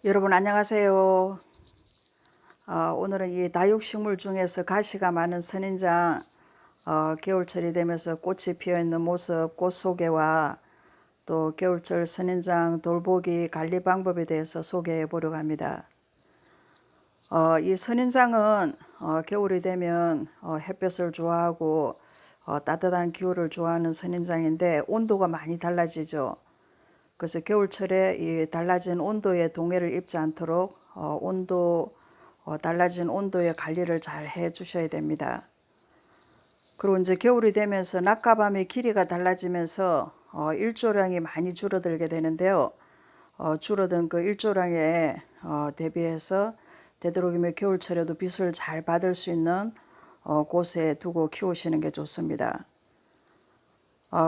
여러분 안녕하세요. 오늘은 이 다육식물 중에서 가시가 많은 선인장 겨울철이 되면서 꽃이 피어있는 모습, 꽃 소개와 또 겨울철 선인장 돌보기 관리 방법에 대해서 소개해 보려고 합니다. 이 선인장은 겨울이 되면 햇볕을 좋아하고 따뜻한 기후를 좋아하는 선인장인데 온도가 많이 달라지죠. 그래서 겨울철에 이 달라진 온도에 동해를 입지 않도록 달라진 온도의 관리를 잘 해 주셔야 됩니다. 그리고 이제 겨울이 되면서 낮과 밤의 길이가 달라지면서 일조량이 많이 줄어들게 되는데요. 줄어든 그 일조량에 대비해서 되도록이면 겨울철에도 빛을 잘 받을 수 있는 곳에 두고 키우시는 게 좋습니다.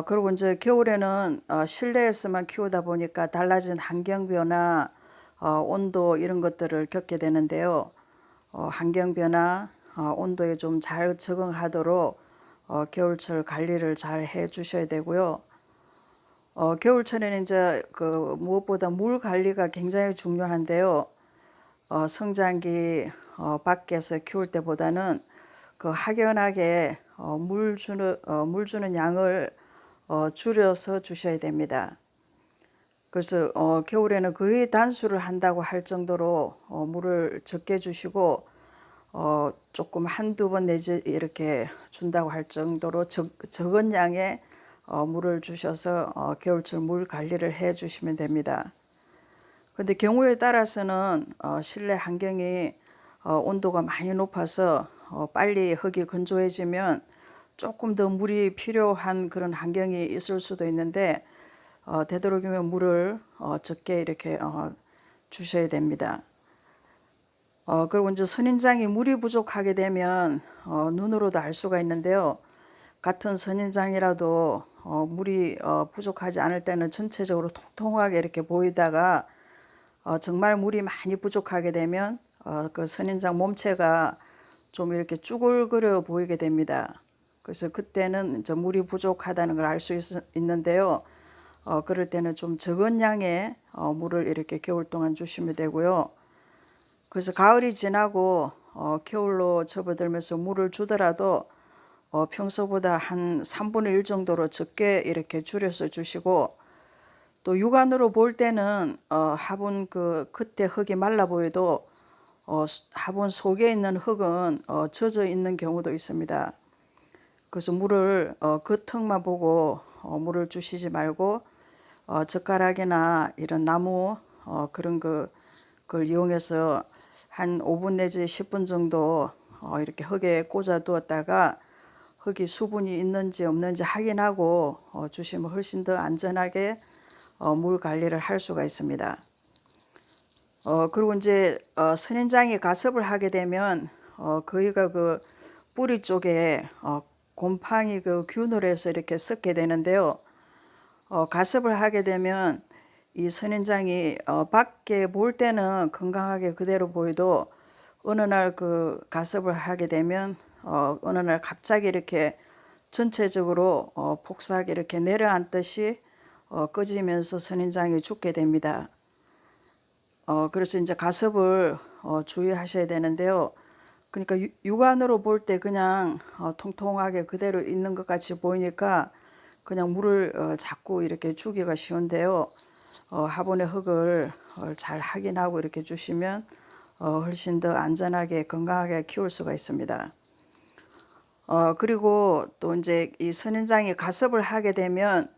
그리고 이제 겨울에는 실내에서만 키우다 보니까 달라진 환경 변화, 온도 이런 것들을 겪게 되는데요. 환경 변화, 온도에 좀 잘 적응하도록 겨울철 관리를 잘 해 주셔야 되고요. 겨울철에는 이제 그 무엇보다 물 관리가 굉장히 중요한데요. 성장기 밖에서 키울 때보다는 그 확연하게 물 주는 양을 줄여서 주셔야 됩니다. 그래서 겨울에는 거의 단수를 한다고 할 정도로 물을 적게 주시고 조금 한두 번 내지 이렇게 준다고 할 정도로 적은 양의 물을 주셔서 겨울철 물 관리를 해 주시면 됩니다. 근데 경우에 따라서는 실내 환경이 온도가 많이 높아서 빨리 흙이 건조해지면 조금 더 물이 필요한 그런 환경이 있을 수도 있는데 되도록이면 물을 적게 이렇게 주셔야 됩니다. 그리고 이제 선인장이 물이 부족하게 되면 눈으로도 알 수가 있는데요. 같은 선인장이라도 물이 부족하지 않을 때는 전체적으로 통통하게 이렇게 보이다가 정말 물이 많이 부족하게 되면 그 선인장 몸체가 좀 이렇게 쭈글거려 보이게 됩니다. 그래서 그때는 이제 물이 부족하다는 걸 알 수 있는데요. 그럴 때는 좀 적은 양의 물을 이렇게 겨울 동안 주시면 되고요. 그래서 가을이 지나고 겨울로 접어들면서 물을 주더라도 평소보다 한 3분의 1 정도로 적게 이렇게 줄여서 주시고 또 육안으로 볼 때는 화분 그때 흙이 말라 보여도 화분 속에 있는 흙은 젖어 있는 경우도 있습니다. 그래서 물을 그 턱만 보고 물을 주시지 말고 젓가락이나 이런 나무 그런 그걸 이용해서 한 5분 내지 10분 정도 이렇게 흙에 꽂아 두었다가 흙이 수분이 있는지 없는지 확인하고 주시면 훨씬 더 안전하게 물 관리를 할 수가 있습니다. 그리고 이제 선인장이 가습을 하게 되면 거기가 그 뿌리 쪽에 곰팡이 그 균을 해서 이렇게 썩게 되는데요. 가습을 하게 되면 이 선인장이 밖에 볼 때는 건강하게 그대로 보여도 어느 날 그 가습을 하게 되면 어느 날 갑자기 이렇게 전체적으로 폭삭 이렇게 내려앉듯이 꺼지면서 선인장이 죽게 됩니다. 그래서 이제 가습을 주의하셔야 되는데요. 그러니까 육안으로 볼 때 그냥 통통하게 그대로 있는 것 같이 보이니까 그냥 물을 자꾸 이렇게 주기가 쉬운데요. 화분의 흙을 잘 확인하고 이렇게 주시면 훨씬 더 안전하게 건강하게 키울 수가 있습니다. 그리고 또 이제 이 선인장이 가습을 하게 되면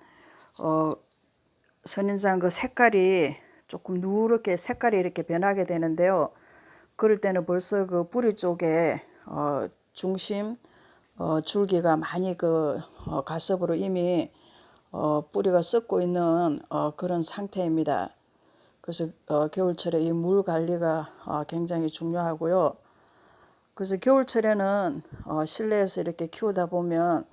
선인장 그 색깔이 조금 누렇게 색깔이 이렇게 변하게 되는데요. 그럴 때는 벌써 그 뿌리 쪽에 중심 줄기가 많이 그 가습으로 이미 뿌리가 썩고 있는 그런 상태입니다. 그래서 겨울철에 이 물 관리가 굉장히 중요하고요. 그래서 겨울철에는 실내에서 이렇게 키우다 보면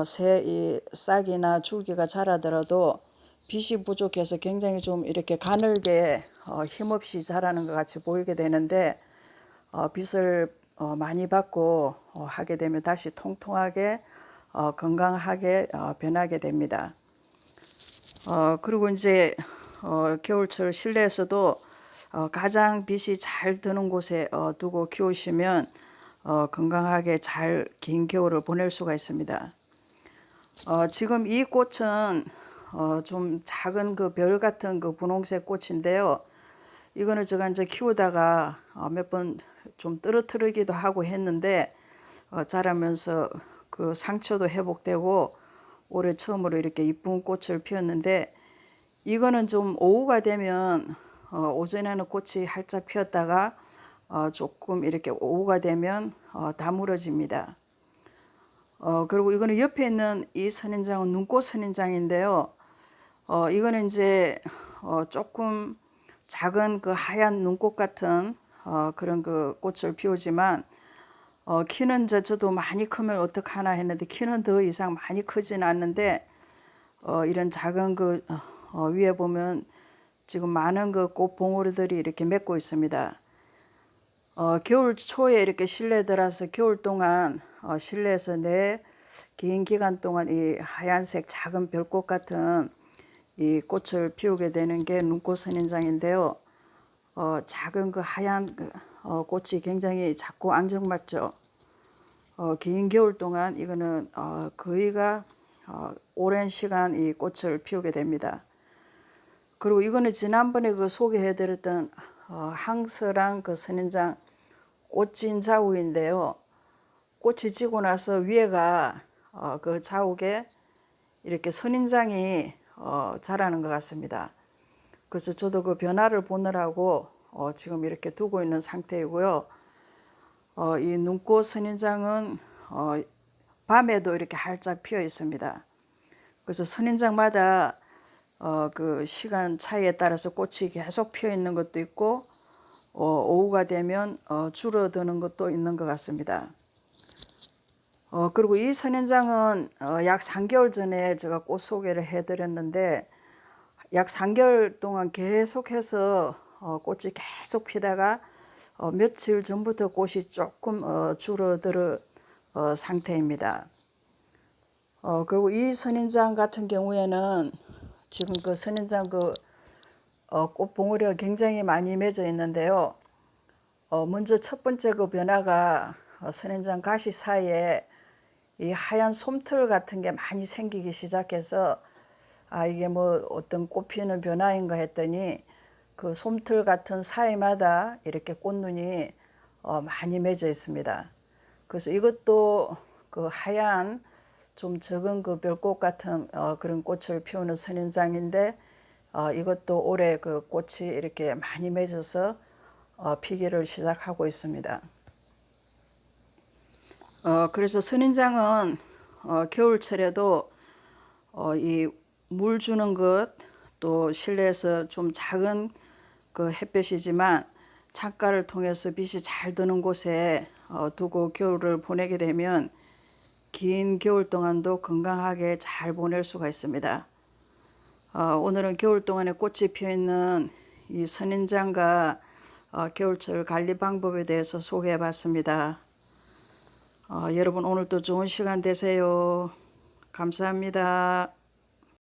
새 이 싹이나 줄기가 자라더라도 빛이 부족해서 굉장히 좀 이렇게 가늘게 힘없이 자라는 것 같이 보이게 되는데 빛을 많이 받고 하게 되면 다시 통통하게 건강하게 변하게 됩니다. 그리고 이제 겨울철 실내에서도 가장 빛이 잘 드는 곳에 두고 키우시면 건강하게 잘 긴 겨울을 보낼 수가 있습니다. 지금 이 꽃은 좀 작은 그 별 같은 그 분홍색 꽃인데요. 이거는 제가 이제 키우다가 몇 번 좀 떨어뜨리기도 하고 했는데 자라면서 그 상처도 회복되고 올해 처음으로 이렇게 이쁜 꽃을 피웠는데, 이거는 좀 오후가 되면 오전에는 꽃이 활짝 피었다가 조금 이렇게 오후가 되면 다물어집니다. 그리고 이거는 옆에 있는 이 선인장은 눈꽃 선인장인데요. 이거는 이제 조금 작은 그 하얀 눈꽃 같은 그런 그 꽃을 피우지만 키는 저도 많이 크면 어떡하나 했는데 키는 더 이상 많이 크진 않는데 이런 작은 그 위에 보면 지금 많은 그 꽃 봉오리들이 이렇게 맺고 있습니다. 겨울 초에 이렇게 실내 들어서 겨울 동안 실내에서 긴 기간 동안 이 하얀색 작은 별꽃 같은 이 꽃을 피우게 되는 게 눈꽃 선인장인데요. 작은 그 하얀 꽃이 굉장히 작고 안정맞죠. 긴 겨울 동안 이거는 거의가 오랜 시간 이 꽃을 피우게 됩니다. 그리고 이거는 지난번에 그 소개해드렸던 항서랑 그 선인장 꽃진 자욱인데요. 꽃이 지고 나서 위에가 그 자욱에 이렇게 선인장이 자라는 것 같습니다. 그래서 저도 그 변화를 보느라고 지금 이렇게 두고 있는 상태이고요. 이 눈꽃 선인장은 밤에도 이렇게 활짝 피어 있습니다. 그래서 선인장마다 그 시간 차이에 따라서 꽃이 계속 피어 있는 것도 있고 오후가 되면 줄어드는 것도 있는 것 같습니다. 그리고 이 선인장은 약 3개월 전에 제가 꽃 소개를 해드렸는데 약 3개월 동안 계속해서 꽃이 계속 피다가 며칠 전부터 꽃이 조금 줄어들 상태입니다. 그리고 이 선인장 같은 경우에는 지금 그 선인장 그 꽃 봉오리가 굉장히 많이 맺어 있는데요. 먼저 첫 번째 그 변화가 선인장 가시 사이에 이 하얀 솜털 같은 게 많이 생기기 시작해서 이게 뭐 어떤 꽃 피는 변화인가 했더니 그 솜털 같은 사이마다 이렇게 꽃눈이 많이 맺어 있습니다. 그래서 이것도 그 하얀 좀 적은 그 별꽃 같은 그런 꽃을 피우는 선인장인데 이것도 올해 그 꽃이 이렇게 많이 맺어서 피기를 시작하고 있습니다. 그래서 선인장은 겨울철에도 이 물 주는 것, 또 실내에서 좀 작은 그 햇볕이지만 창가를 통해서 빛이 잘 드는 곳에 두고 겨울을 보내게 되면 긴 겨울 동안도 건강하게 잘 보낼 수가 있습니다. 오늘은 겨울 동안에 꽃이 피어 있는 이 선인장과 겨울철 관리 방법에 대해서 소개해 봤습니다. 여러분 오늘도 좋은 시간 되세요. 감사합니다.